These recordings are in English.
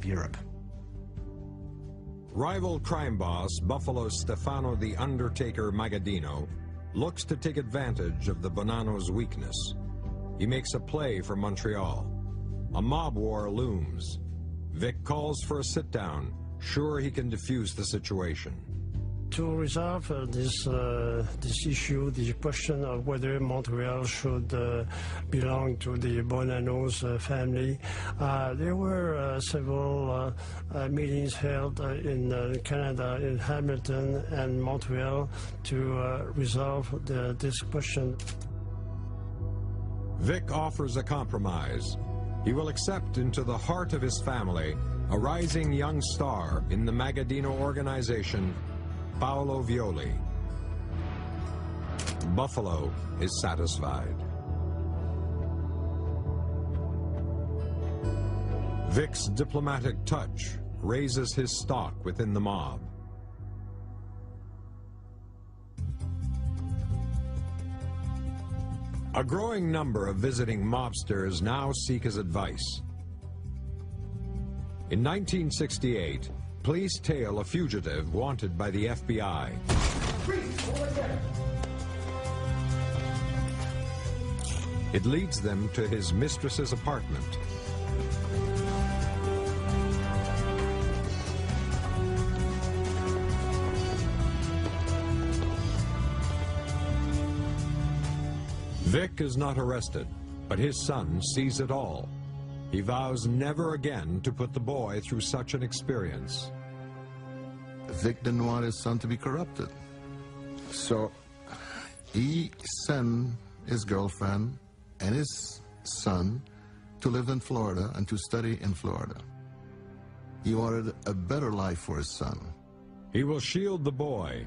of Europe. Rival crime boss Buffalo Stefano the Undertaker Magaddino looks to take advantage of the Bonannos' weakness. He makes a play for Montreal. A mob war looms. Vic calls for a sit-down, sure he can defuse the situation. To resolve this issue, the question of whether Montreal should belong to the Bonannos family, there were several meetings held in Canada, in Hamilton and Montreal, to resolve this question. Vic offers a compromise. He will accept into the heart of his family a rising young star in the Magaddino organization, Paolo Violi. Buffalo is satisfied. Vic's diplomatic touch raises his stock within the mob. A growing number of visiting mobsters now seek his advice. In 1968, police tail a fugitive wanted by the FBI. It leads them to his mistress's apartment. Vic is not arrested, but his son sees it all. He vows never again to put the boy through such an experience. Vic didn't want his son to be corrupted. So he sent his girlfriend and his son to live in Florida and to study in Florida. He wanted a better life for his son. He will shield the boy,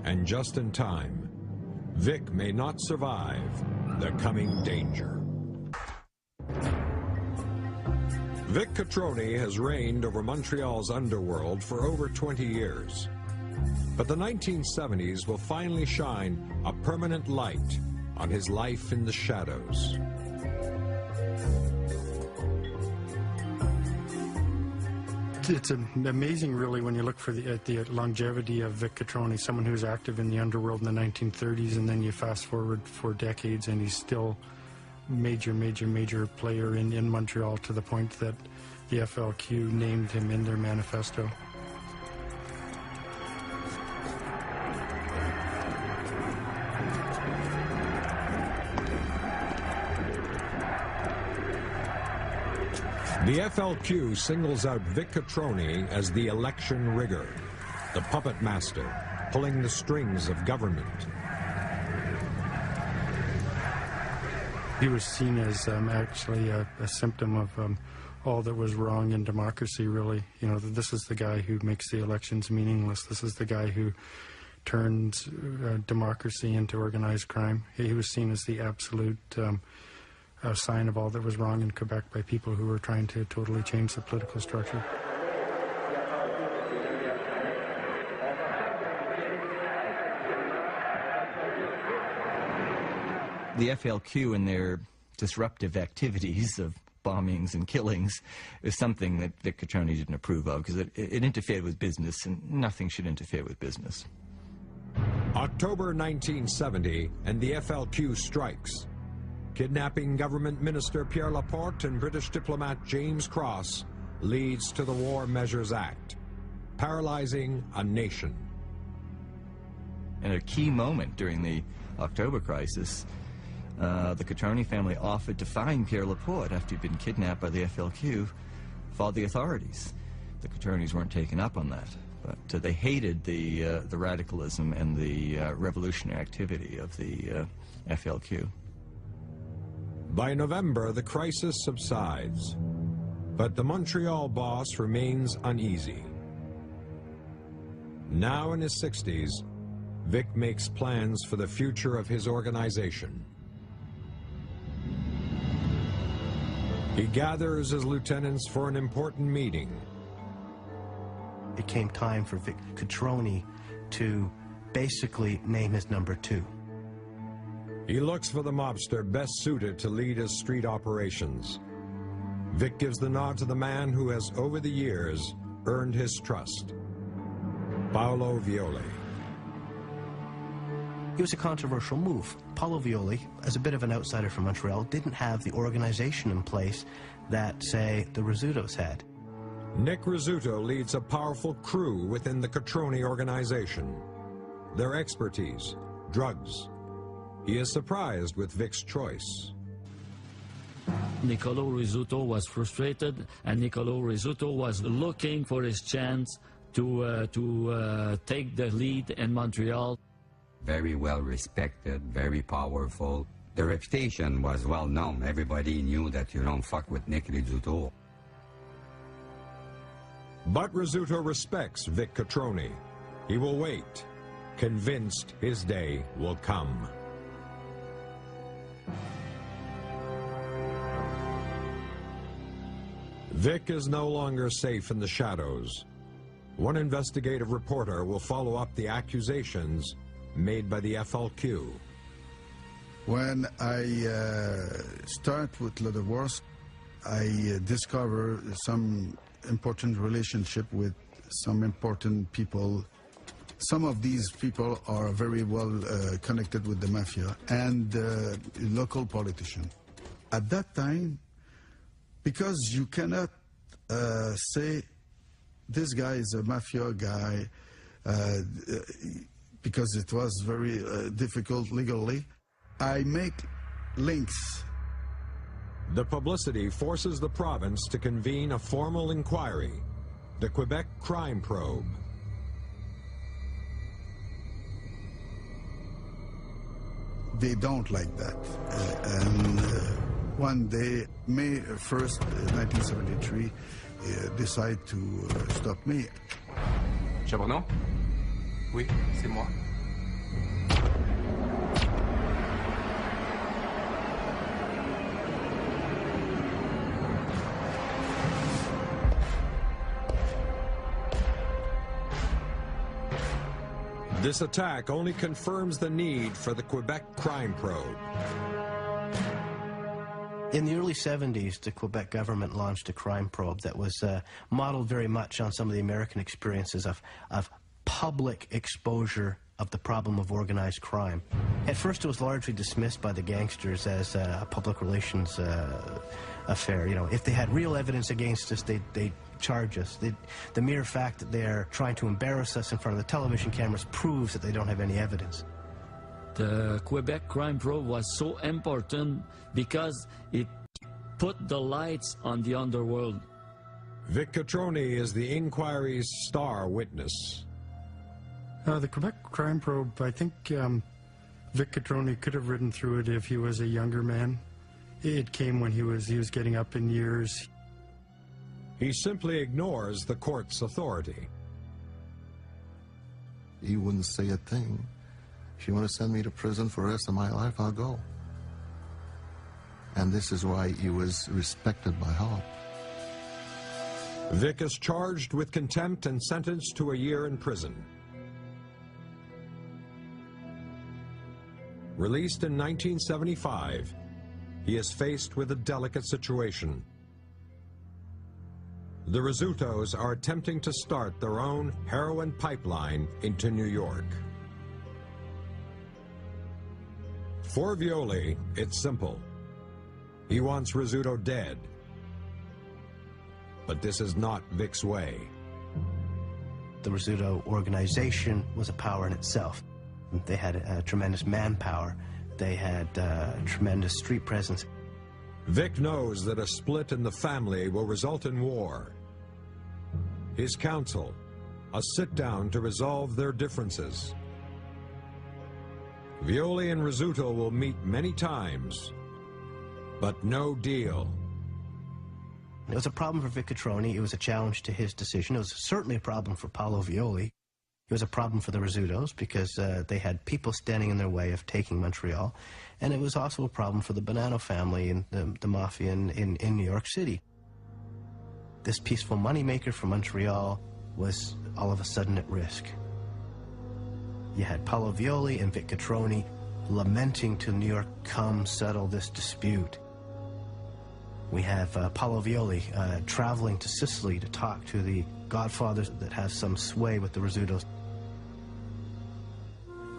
and just in time, Vic may not survive the coming danger. Vic Cotroni has reigned over Montreal's underworld for over 20 years. But the 1970s will finally shine a permanent light on his life in the shadows. It's amazing, really, when you look at the longevity of Vic Cotroni, someone who was active in the underworld in the 1930s, and then you fast forward 4 decades, and he's still major player in Montreal, to the point that the FLQ named him in their manifesto. The FLQ singles out Vic Cotroni as the election rigger, the puppet master, pulling the strings of government. He was seen as actually a symptom of all that was wrong in democracy, really. You know, this is the guy who makes the elections meaningless. This is the guy who turns democracy into organized crime. He was seen as the absolute sign of all that was wrong in Quebec by people who were trying to totally change the political structure. The FLQ and their disruptive activities of bombings and killings is something that Vic Cotroni didn't approve of, because it interfered with business, and nothing should interfere with business. October 1970, and the FLQ strikes. Kidnapping government minister Pierre Laporte and British diplomat James Cross leads to the War Measures Act, paralyzing a nation. At a key moment during the October crisis, the Cotroni family offered to fine Pierre Laporte after he'd been kidnapped by the FLQ for the authorities. The Cotronis weren't taken up on that, but they hated the radicalism and the revolutionary activity of the FLQ. By November, the crisis subsides, but the Montreal boss remains uneasy. Now in his 60s, Vic makes plans for the future of his organization. He gathers his lieutenants for an important meeting. It came time for Vic Cotroni to basically name his number 2. He looks for the mobster best suited to lead his street operations. Vic gives the nod to the man who has, over the years, earned his trust. Paolo Violi. It was a controversial move. Paolo Violi, as a bit of an outsider from Montreal, didn't have the organization in place that, say, the Rizzutos had. Nick Rizzuto leads a powerful crew within the Cotroni organization. Their expertise, drugs. He is surprised with Vic's choice. Niccolo Rizzuto was frustrated, and Niccolo Rizzuto was looking for his chance to take the lead in Montreal. Very well respected, very powerful. The reputation was well known. Everybody knew that you don't fuck with Nick Rizzuto. But Rizzuto respects Vic Cotroni. He will wait, convinced his day will come. Vic is no longer safe in the shadows. One investigative reporter will follow up the accusations made by the FLQ. When I start with the divorce, I discover some important relationship with some important people. Some of these people are very well connected with the mafia and local politicians. At that time, because you cannot say this guy is a mafia guy, because it was very difficult legally, I make links. The publicity forces the province to convene a formal inquiry, the Quebec crime probe. They don't like that. One day, May 1st, 1973, decide to stop me. Chabournon? Oui, c'est moi. This attack only confirms the need for the Quebec crime probe. In the early 70s, the Quebec government launched a crime probe that was modeled very much on some of the American experiences of public exposure of the problem of organized crime. At first, it was largely dismissed by the gangsters as a public relations affair. You know, if they had real evidence against us, they'd charge us. The mere fact that they're trying to embarrass us in front of the television cameras proves that they don't have any evidence. The Quebec crime probe was so important because it put the lights on the underworld. Vic Cotroni is the inquiry's star witness. The Quebec crime probe, I think Vic Cotroni could have ridden through it if he was a younger man. It came when he was getting up in years. He simply ignores the court's authority. He wouldn't say a thing. If you want to send me to prison for the rest of my life, I'll go. And this is why he was respected by all. Vic is charged with contempt and sentenced to a year in prison. Released in 1975, he is faced with a delicate situation. The Rizzutos are attempting to start their own heroin pipeline into New York. For Violi, it's simple. He wants Rizzuto dead. But this is not Vic's way. The Rizzuto organization was a power in itself. They had tremendous manpower. They had tremendous street presence. Vic knows that a split in the family will result in war. His counsel, a sit-down to resolve their differences. Violi and Rizzuto will meet many times, but no deal. It was a problem for Vic Cotroni. It was a challenge to his decision. It was certainly a problem for Paolo Violi. It was a problem for the Rizzutos because they had people standing in their way of taking Montreal. And it was also a problem for the Bonanno family and the mafia in New York City. This peaceful moneymaker from Montreal was all of a sudden at risk. You had Paolo Violi and Vic Cotroni lamenting to New York, come settle this dispute. We have Paolo Violi traveling to Sicily to talk to the godfathers that have some sway with the Rizzutos.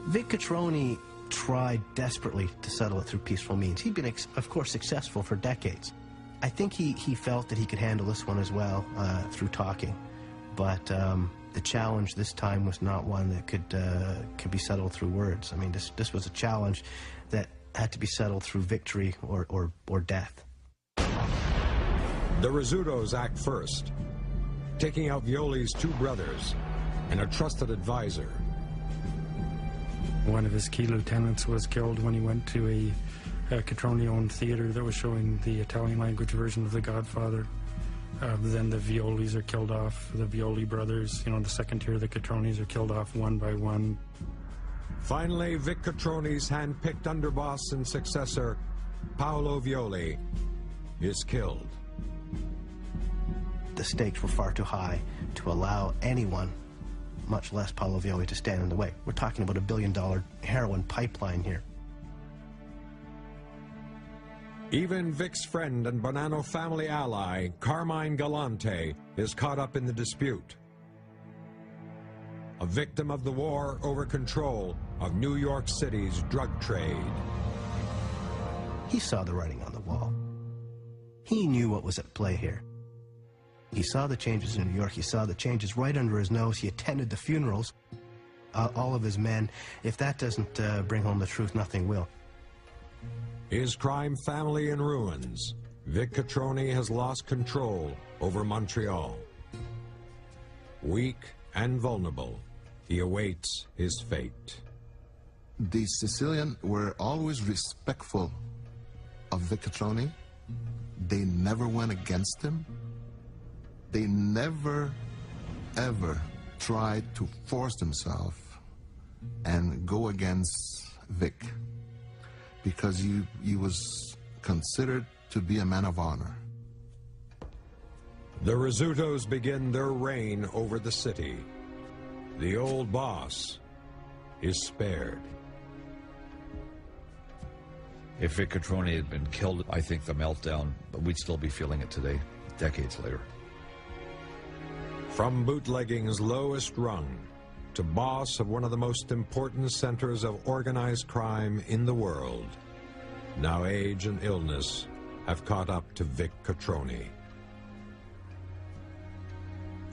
Vic Cotroni tried desperately to settle it through peaceful means. He'd been, of course, successful for decades. I think he felt that he could handle this one as well through talking. But the challenge this time was not one that could be settled through words. I mean, this was a challenge that had to be settled through victory or death. The Rizzutos act first, taking out Violi's two brothers and a trusted advisor. One of his key lieutenants was killed when he went to a Cotroni-owned theater that was showing the Italian language version of The Godfather. Then the Violis are killed off. The Violi brothers, the second tier of the Cotronis, are killed off one by one. Finally, Vic Cotroni's hand-picked underboss and successor, Paolo Violi, is killed. The stakes were far too high to allow anyone, much less Paolo Violi, to stand in the way. We're talking about $1 billion heroin pipeline here. Even Vic's friend and Bonanno family ally, Carmine Galante, is caught up in the dispute. A victim of the war over control of New York City's drug trade. He saw the writing on the wall. He knew what was at play here. He saw the changes in New York. He saw the changes right under his nose. He attended the funerals, all of his men. If that doesn't bring home the truth, nothing will. His crime family in ruins, Vic Cotroni has lost control over Montreal. Weak and vulnerable, he awaits his fate. The Sicilian were always respectful of Vic Cotroni. They never went against him. They never, ever tried to force themselves and go against Vic, because he was considered to be a man of honor. The Rizzutos begin their reign over the city. The old boss is spared. If Vic Cotroni had been killed, I think the meltdown, we'd still be feeling it today, decades later. From bootlegging's lowest rung to boss of one of the most important centers of organized crime in the world, now age and illness have caught up to Vic Cotroni.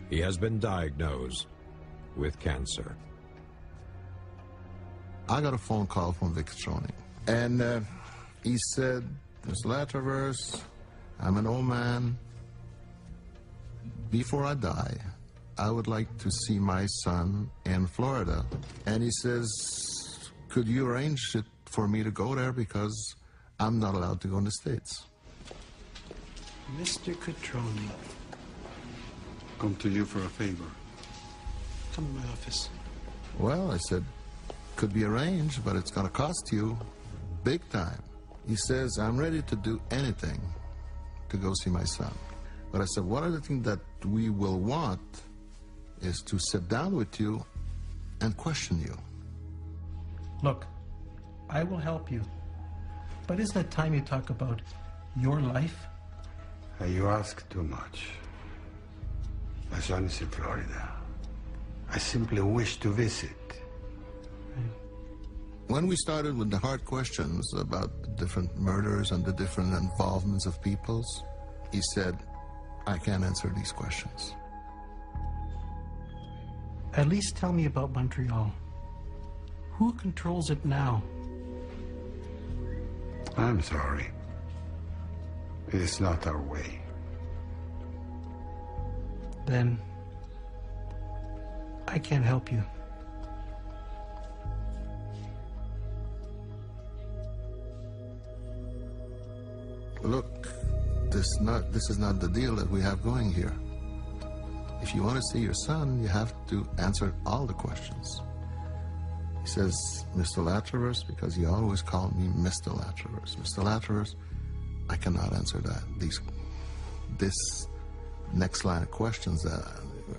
He has been diagnosed with cancer. I got a phone call from Vic Cotroni, and he said, "Mr. Latravers, I'm an old man. Before I die, I would like to see my son in Florida." And he says, "Could you arrange it for me to go there, because I'm not allowed to go in the States?" Mr. Cotroni. Come to you for a favor. Come to my office. Well, I said, "Could be arranged, but it's going to cost you big time." He says, "I'm ready to do anything to go see my son." But I said, "One of the things that we will want is to sit down with you and question you." Look, I will help you. But isn't it time you talk about your life? You ask too much. My son is in Florida. I simply wish to visit. When we started with the hard questions about the different murders and the different involvements of peoples, he said, "I can't answer these questions." At least tell me about Montreal. Who controls it now? I'm sorry. It is not our way. Then I can't help you. Look, this is not the deal that we have going here. If you want to see your son, you have to answer all the questions. He says, "Mr. Latravers," because he always called me Mr. Latravers. "Mr. Latravers, I cannot answer that. This next line of questions,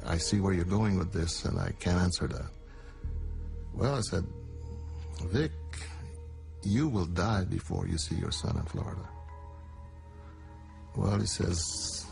I see where you're going with this, and I can't answer that." Well, I said, "Vic, you will die before you see your son in Florida." Well, he says,